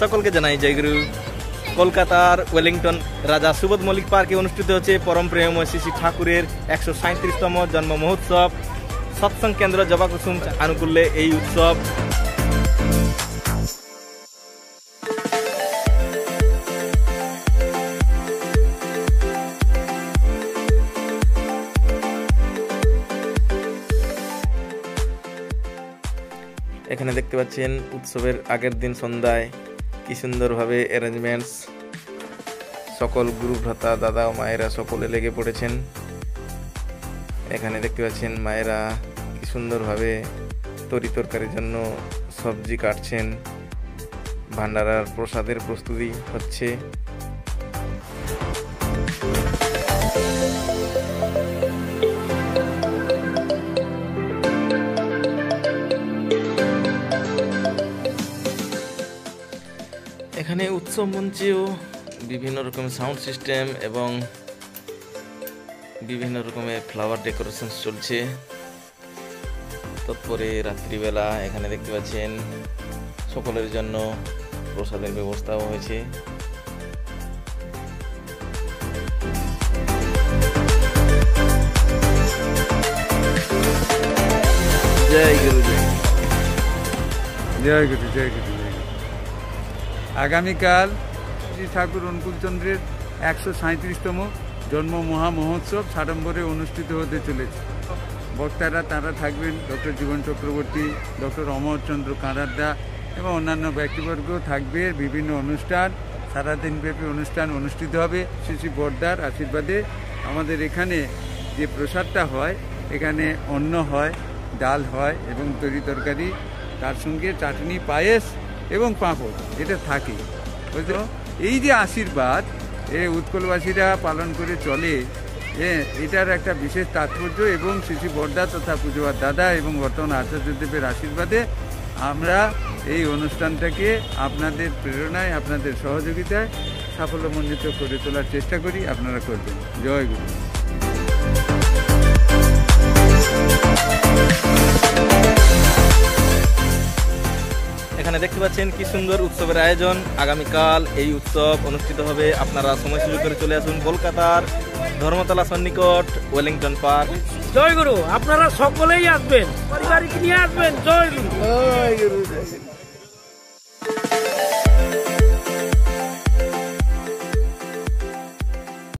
সকলকে জানাই জয়গুরু। কলকাতার ওয়েলিংটন রাজা সুবোধ মল্লিক পার্কে অনুষ্ঠিত হচ্ছে পরম প্রেমময় শ্রী শ্রী ঠাকুরের ১৩৭তম জন্ম মহোৎসব। সৎসঙ্গ কেন্দ্র জবাকুসুম আনুকূল্যে এই উৎসব। এখানে দেখতে পাচ্ছেন উৎসবের আগের দিন সন্ধ্যায় কি সুন্দরভাবে অ্যারেঞ্জমেন্টস। সকল গুরু ভ্রাতা দাদা ও মায়েরা সকলে লেগে পড়েছেন। এখানে দেখতে পাচ্ছেন মায়েরা কি সুন্দরভাবে তরি তরকারির জন্য সবজি কাটছেন। ভান্ডারার প্রসাদের প্রস্তুতি হচ্ছে। এখানে উৎসব মঞ্চেও বিভিন্ন রকমের সাউন্ড সিস্টেম এবং বিভিন্ন রকমের ফ্লাওয়ার ডেকোরেশন চলছে। তৎপরে রাত্রিবেলা এখানে দেখতে পাচ্ছেন সকলের জন্য প্রসাদের ব্যবস্থাও হয়েছে। জয় গুরু, জয় গুরু, জয় গুরু। আগামীকাল শ্রী ঠাকুর অনুকূলচন্দ্রের ১৩৭তম জন্ম মহা মহোৎসব সাড়ম্বরে অনুষ্ঠিত হতে চলেছে। বক্তারা তারা থাকবেন ডক্টর জীবন চক্রবর্তী, ডক্টর অমরচন্দ্র কাঁড়ারদা এবং অন্যান্য ব্যক্তিবর্গ থাকবে। বিভিন্ন অনুষ্ঠান, সারাদিনব্যাপী অনুষ্ঠান অনুষ্ঠিত হবে। শ্রী শ্রী বড়দার আশীর্বাদে আমাদের এখানে যে প্রসাদটা হয়, এখানে অন্ন হয়, ডাল হয় এবং তরি তরকারি, তার সঙ্গে চাটনি, পায়েস এবং পাঁপড়, এটা থাকে। বুঝলো, এই যে আশীর্বাদ উৎকলবাসীরা পালন করে চলে, এটার একটা বিশেষ তাৎপর্য। এবং শ্রী শ্রী বড়দা তথা পুজোবার দাদা এবং বর্তমান আচার্যদেবের আশীর্বাদে আমরা এই অনুষ্ঠানটাকে আপনাদের প্রেরণায়, আপনাদের সহযোগিতায় সাফল্যমণ্ডিত করে তোলার চেষ্টা করি। আপনারা করবেন। জয় গুরু। এখানে দেখতে পাচ্ছেন কি সুন্দর উৎসবের আয়োজন। আগামীকাল এই উৎসব অনুষ্ঠিত হবে। আপনারা সময় সুযোগ করে চলে আসুন কলকাতার ধর্মতলা সন্নিকট ওয়েলিংটন পার্ক। জয় গুরু। আপনারা সকলেই আসবেন, পরিবারকে নিয়ে আসবেন। জয় গুরু, জয় গুরু।